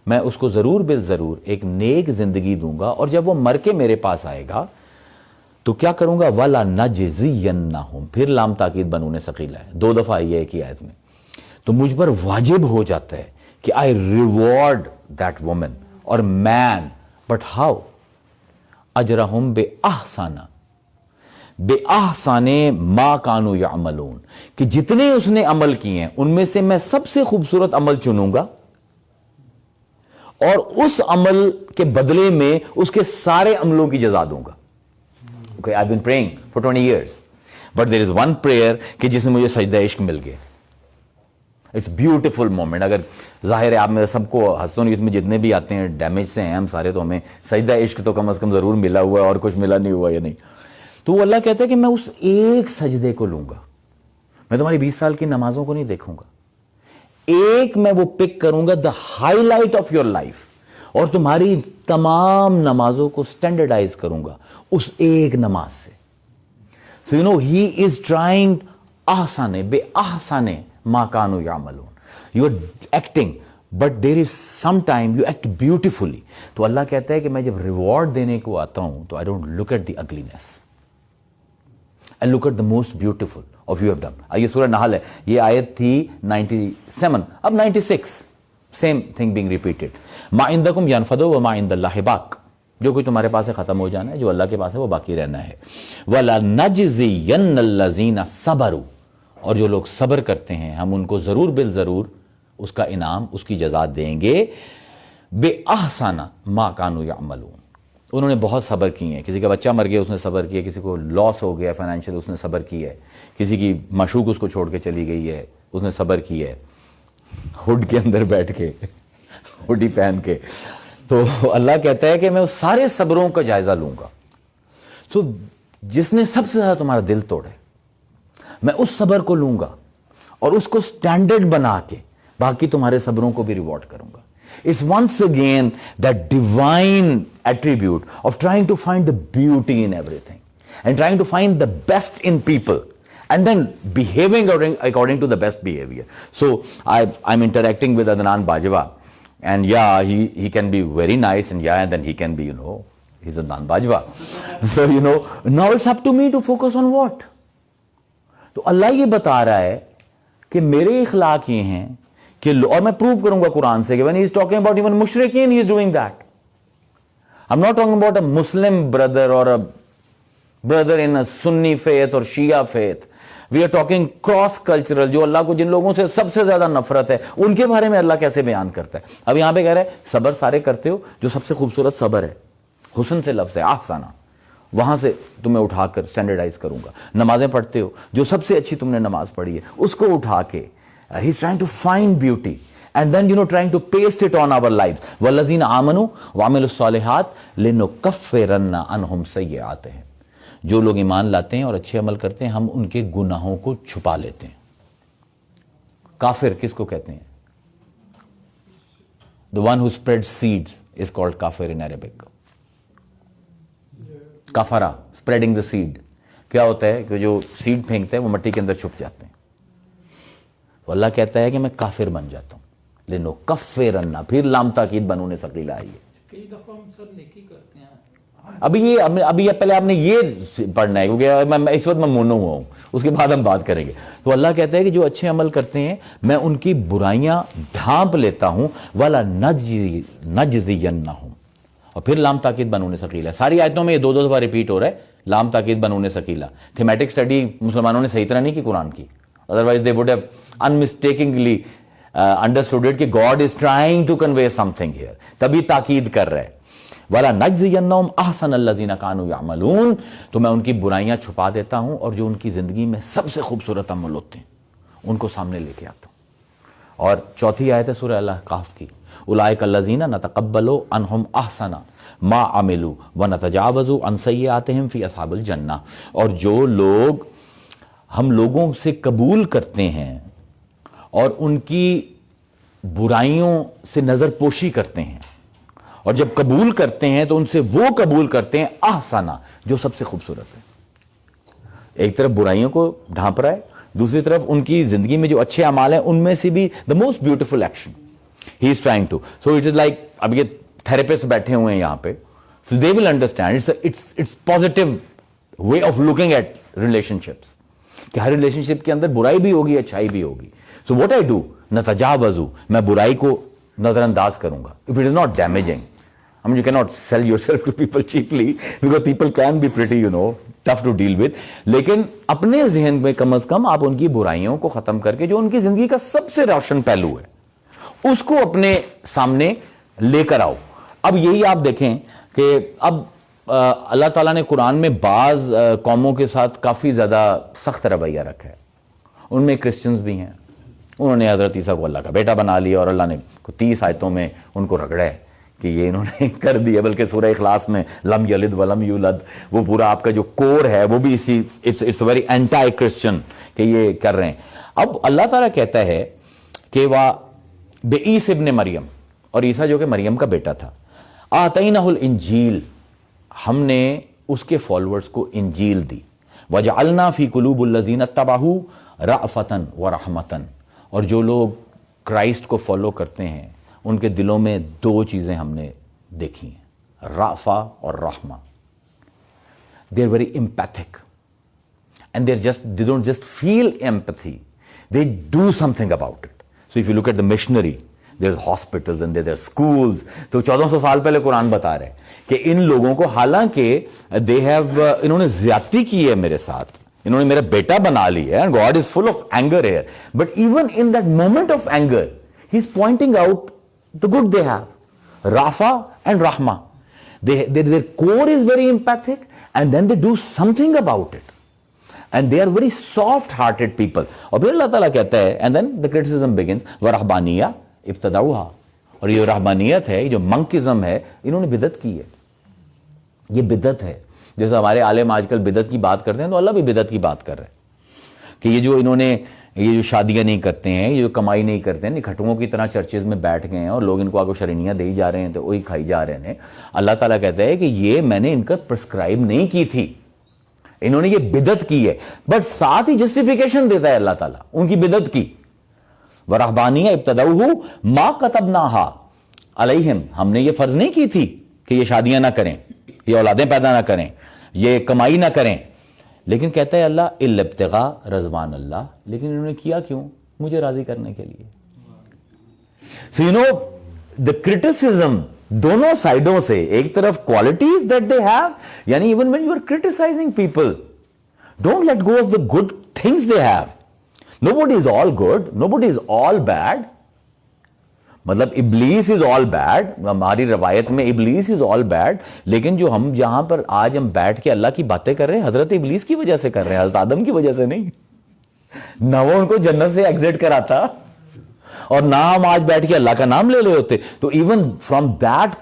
میں اس کو ضرور بالضرور ایک نیک زندگی دوں گا, اور جب وہ مر کے میرے پاس آئے گا تو کیا کروں گا؟ وَلَنَجْزِيَنَّهُمْ. پھر لام تاکید بنون ثقیلہ ہے, 2 دفعہ آئی ہے ایک ہی آیت میں. تو مجھ پر واجب ہو جاتا ہے کہ I reward that woman or man. But how? اجرہم بے احسانہ ما کانوا یعملون, کہ جتنے اس نے عمل کیے ہیں ان میں سے میں سب سے خوبصورت عمل چنوں گا اور اس عمل کے بدلے میں اس کے سارے عملوں کی جزا دوں گا. Okay, I've been praying for 20 years, but there is one prayer کہ جس میں مجھے سجدہ عشق مل گئے. It's beautiful moment. اگر ظاہر ہے آپ میں سب کو ہستوں اس میں جتنے بھی آتے ہیں ڈیمیج سے ہیں ہم سارے, تو ہمیں سجدہ عشق تو کم از کم ضرور ملا ہوا ہے, اور کچھ ملا نہیں ہوا یا نہیں. تو وہ اللہ کہتا ہے کہ میں اس ایک سجدے کو لوں گا. میں تمہاری 20 سال کی نمازوں کو نہیں دیکھوں گا, ایک میں وہ پک کروں گا, the highlight of your life, اور تمہاری تمام نمازوں کو سٹینڈرڈائز کروں گا اس ایک نماز سے. So you know he is trying احسانے بے احسانے ما کانوا یعملون. You are acting but there is some time you act beautifully. تو اللہ کہتا ہے کہ میں جب ریوارڈ دینے کو آتا ہوں تو I don't look at the ugliness, I look at the most beautiful of you have done. یہ سورہ نحل ہے, یہ آیت تھی 97, اب 96, same thing being repeated. ما عندکم ینفد وما عند اللہ باق. جو کچھ تمہارے پاس ہے ختم ہو جانا ہے, جو اللہ کے پاس ہے وہ باقی رہنا ہے. وَلَنَجْزِيَنَّ الَّذِينَ صَبَرُوا. اور جو لوگ صبر کرتے ہیں ہم ان کو ضرور بالضرور اس کا انعام, اس کی جزا دیں گے. بِأَحْسَنَ مَا كَانُوا يَعْمَلُونَ. انہوں نے بہت صبر کی ہیں. کسی کا بچہ مر گیا اس نے صبر کیا, کسی کو لاس ہو گیا فائنینشیل اس نے صبر کی ہے, کسی کی معشوق اس کو چھوڑ کے چلی گئی ہے اس نے صبر کی ہے, ہوڈ کے اندر بیٹھ کے, ہوڈی پہن کے. تو اللہ کہتا ہے کہ میں اس سارے صبروں کا جائزہ لوں گا. تو جس نے سب سے زیادہ تمہارا دل توڑے میں اس صبر کو لوں گا اور اس کو سٹینڈرڈ بنا کے باقی تمہارے صبروں کو بھی ریوارڈ کروں گا. It's once again that divine attribute of trying to find the beauty in everything and trying to find the best in people and then behaving according to the best behavior. So I'm interacting with Adnan Bajwa, and yeah, he can be very nice, and yeah, and then he can be, he's Adnan Bajwa. So now it's up to me to focus on what. تو اللہ یہ بتا رہا ہے کہ میرے اخلاق یہ ہیں کہ اور میں پروف کروں گا قرآن سے کہ when he is talking about even مشرکین he is doing that. I'm not talking about a Muslim brother or a brother in a Sunni faith or Shia faith. We are talking cross cultural, جو اللہ کو جن لوگوں سے سب سے زیادہ نفرت ہے ان کے بارے میں اللہ کیسے بیان کرتا ہے. اب یہاں پہ کہہ رہا ہے صبر سارے کرتے ہو, جو سب سے خوبصورت صبر ہے حسن سے لفظ ہے احسانہ, وہاں سے تمہیں اٹھا کر سٹینڈرڈائز کروں گا. نمازیں پڑھتے ہو, جو سب سے اچھی تم نے نماز پڑھی ہے اس کو اٹھا کے he is trying to find beauty and then trying to paste it on our lives. وَالَّذِينَ آمَنُوا وَعَمِلُوا الصَّالِحَاتِ لِنُكَفِّرَنَّ عَنْهُمْ سَيِّئَاتِهِمْ. جو لوگ ایمان لاتے ہیں اور اچھے عمل کرتے ہیں ہم ان کے گناہوں کو چھپا لیتے ہیں. کافر کس کو کہتے ہیں؟ The one who spreads seeds is called kafir in Arabic. کافرہ, spreading the seed. کیا ہوتا ہے کہ جو سیڈ پھینکتے ہیں وہ مٹی کے اندر چھپ جاتے ہیں. تو اللہ کہتا ہے کہ میں کافر بن جاتا ہوں. لِنُكَفِّرَنَّ, پھر لام تاکید بنون ثقیلہ آئی ہے. کئی دفعہ ہم سب نیکی کرتے ہیں. ابھی پہلے آپ نے یہ پڑھنا ہے کیونکہ میں اس وقت میں مونو ہوا ہوں, اس کے بعد ہم بات کریں گے. تو اللہ کہتا ہے کہ جو اچھے عمل کرتے ہیں میں ان کی برائیاں ڈھانپ لیتا ہوں. وَلَا نَجْزِيَنَّهُمْ, اور پھر لام تاکید بنون ثقیلہ. ساری آیتوں میں یہ 2 دفعہ ریپیٹ ہو رہا ہے لام تاکید بنون ثقیلہ. تھیمیٹک سٹڈی مسلمانوں نے صحیح طرح نہیں کی قرآن کی, otherwise they would have unmistakingly understood it کہ God is trying to convey something here. تبھی تاکید کر رہا ہے وَلَا نَجْزِيَنَّهُمْ أَحْسَنَ الَّذِينَ كَانُوا يَعْمَلُونَ. تو میں ان کی برائیاں چھپا دیتا ہوں اور جو ان کی زندگی میں سب سے خوبصورت عمل ہوتے ہیں ان کو سامنے لے کے آتا ہوں. اور چوتھی آیت ہے سورہ الاحقاف کی, اولئک الذین نتقبل عنہم احسن ما عملوا ونتجاوز عن سیئاتہم فی اصحاب الجنہ, اور جو لوگ ہم لوگوں سے قبول کرتے ہیں اور ان کی برائیوں سے نظر پوشی کرتے ہیں, اور جب قبول کرتے ہیں تو ان سے وہ قبول کرتے ہیں احسنا, جو سب سے خوبصورت ہے. ایک طرف برائیوں کو ڈھانپ رہا ہے, دوسری طرف ان کی زندگی میں جو اچھے اعمال ہیں ان میں سے بھی the most beautiful action he is trying to. So it is like, اب یہ therapist بیٹھے ہوئے ہیں یہاں پہ, so they will understand it's positive way of looking at relationships, کہ ہر ریلیشن شپ کے اندر برائی بھی ہوگی, اچھائی بھی ہوگی. So what I do, نتجاوز, میں برائی کو نظر انداز کروں گا if it is not damaging. I mean, you cannot sell yourself to people cheaply because people can be pretty, tough to deal with. لیکن اپنے ذہن میں کم از کم آپ ان کی برائیوں کو ختم کر کے جو ان کی زندگی کا سب سے روشن پہلو ہے اس کو اپنے سامنے لے کر آؤ. اب یہی آپ دیکھیں کہ اب اللہ تعالیٰ نے قرآن میں بعض قوموں کے ساتھ کافی زیادہ سخت رویہ رکھا ہے. ان میں کرسچنز بھی ہیں, انہوں نے حضرت عیسیٰ کو اللہ کا بیٹا بنا لیا اور اللہ نے 30 آیتوں میں ان کو رگڑا ہے کہ یہ انہوں نے کر دیا. بلکہ سورہ اخلاص میں لم یلد ولم یولد, وہ پورا آپ کا جو کور ہے وہ بھی اسی اٹس ویری اینٹائی کرسچن کہ یہ کر رہے ہیں. اب اللہ تعالیٰ کہتا ہے کہ وہ بعیسی ابن مریم, اور عیسیٰ جو کہ مریم کا بیٹا تھا, آتینہ الانجیل, ہم نے اس کے فالوورز کو انجیل دی, وجعلنا فی قلوب الذین اتبعوہ رأفۃ ورحمۃ, اور جو لوگ کرائسٹ کو فالو کرتے ہیں ان کے دلوں میں 2 چیزیں ہم نے دیکھی ہیں, رأفہ اور رحمہ. they are very empathic and they don't just feel empathy, they do something about it. So if you look at the missionary, there's hospitals and there's schools. تو 1400 سال پہلے قرآن بتا رہے ہیں کہ ان لوگوں کو, حالانکہ انہوں نے زیادتی کی ہے میرے ساتھ, انہوں نے میرا بیٹا بنا لیا ہے, and God is full of anger here, but even in that moment of anger he's pointing out the good they have, Rafa and Rahma. Their core is very empathic and then they do something about it, and they are very soft hearted people. اور پھر اللہ تعالیٰ کہتا ہے, and then the criticism begins, وَرَحْبَانِيَّةً ابتدعوها, اور یہ رہبانیت ہے, یہ جو منکزم ہے, انہوں نے بدعت کی ہے. یہ بدعت ہے. جیسے ہمارے عالم آج کل بدعت کی بات کرتے ہیں تو اللہ بھی بدعت کی بات کر رہے ہیں کہ یہ جو انہوں نے یہ جو شادیاں نہیں کرتے ہیں, یہ جو کمائی نہیں کرتے ہیں, نکھٹوؤں کی طرح چرچز میں بیٹھ گئے ہیں اور لوگ ان کو آگے شرینیاں دے جا رہے ہیں تو وہی کھائی جا رہے ہیں. اللہ تعالیٰ کہتا ہے کہ یہ میں نے ان کا پرسکرائب نہیں کی تھی, انہوں نے یہ بدعت کی ہے, بٹ ساتھ ہی جسٹیفیکیشن دیتا ہے اللہ تعالیٰ ان کی بدعت کی. وَرَحْبَانِيَّةً ابْتَدَعُوهَا مَا كَتَبْنَاهَا عَلَيْهِمْ, ہم نے یہ فرض نہیں کی تھی کہ یہ شادیاں نہ کریں, یہ اولادیں پیدا نہ کریں, یہ کمائی نہ کریں, لیکن کہتا ہے اللہ اِلَّا ابْتِغَاءَ رَضْوَانِ اللَّهِ, لیکن انہوں نے کیا کیوں؟ مجھے راضی کرنے کے لیے. So the criticism دونوں سائڈوں سے, ایک طرف qualities that they have, یعنی even when you are criticizing people, don't let go of the good things they have. Nobody is all good, nobody is all bad. مطلب ابلیس از آل بیڈ, ہماری روایت میں ابلیس از آل بیڈ, لیکن جو ہم جہاں پر آج ہم بیٹھ کے اللہ کی باتیں کر رہے ہیں حضرت ابلیس کی وجہ سے کر رہے ہیں, حضرت آدم کی وجہ سے نہیں. نہ وہ ان کو جنت سے ایگزٹ کراتا اور نہ ہم آج بیٹھ کے اللہ کا نام لے رہے ہوتے. تو even from that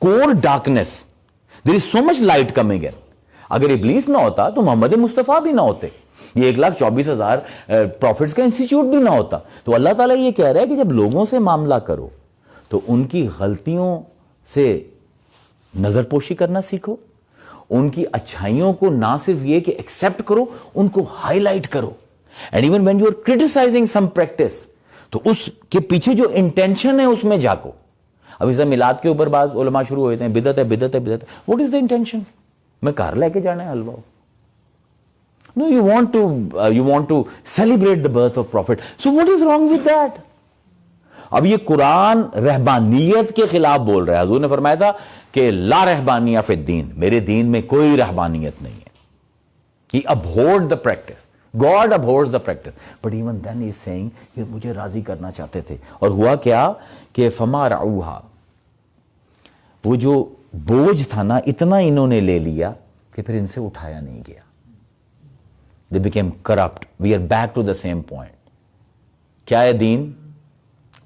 core darkness there is so much light coming in. اگر ابلیس نہ ہوتا تو محمد مصطفیٰ بھی نہ ہوتے, یہ 1,24,000 پروفٹس کا انسٹیٹیوٹ بھی نہ ہوتا. تو اللہ تعالیٰ یہ کہہ رہا ہے کہ جب لوگوں سے معاملہ کرو تو ان کی غلطیوں سے نظر پوشی کرنا سیکھو, ان کی اچھائیوں کو نہ صرف یہ کہ ایکسپٹ کرو, ان کو ہائی لائٹ کرو. And even when you are criticizing some practice, تو اس کے پیچھے جو انٹینشن ہے اس میں جھانکو. اب اس میلاد کے اوپر بعض علماء شروع ہوئے ہیں, بدعت ہے بدعت ہے بدعت ہے. What is the intention? میں کار لے کے جانا ہے حلوہ. No, you want to celebrate the birth of Prophet. So what is wrong with that? اب یہ قرآن رہبانیت کے خلاف بول رہا ہے. حضور نے فرمایا تھا کہ لا رہبانیہ فی الدین, میرے دین میں کوئی رہبانیت نہیں ہے. He abhorred the practice. God abhors the practice. But even then he is saying کہ مجھے راضی کرنا چاہتے تھے. اور ہوا کیا کہ فما رعوہا, وہ جو بوجھ تھا نا اتنا انہوں نے لے لیا کہ پھر ان سے اٹھایا نہیں گیا. They became corrupt. We are back to the same point. کیا ہے دین؟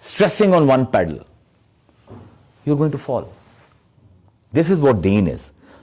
stressing on one pedal, you're going to fall. This is what deen is.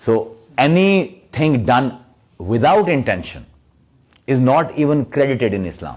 So anything done without intention is not even credited in Islam.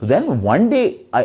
So then one day I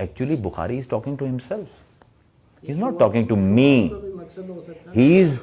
actually Bukhari is talking to himself. He's not talking to me. He is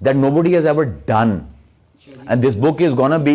that nobody has ever done. And this book is gonna be,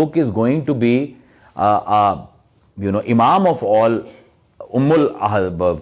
book is going to be imam of all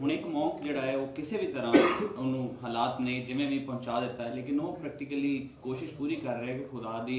ਹੁਣ ਇੱਕ ਮੌਂਕ ਜਿਹੜਾ ਹੈ ਉਹ ਕਿਸੇ ਵੀ ਤਰ੍ਹਾਂ ਉਹਨੂੰ ਹਾਲਾਤ ਨੇ ਜਿਵੇਂ ਵੀ ਪਹੁੰਚਾ ਦਿੱਤਾ ਹੈ, ਲੇਕਿਨ ਉਹ ਪ੍ਰੈਕਟੀਕਲੀ ਕੋਸ਼ਿਸ਼ ਪੂਰੀ ਕਰ ਰਿਹਾ ਹੈ ਕਿ ਖੁਦਾ ਦੀ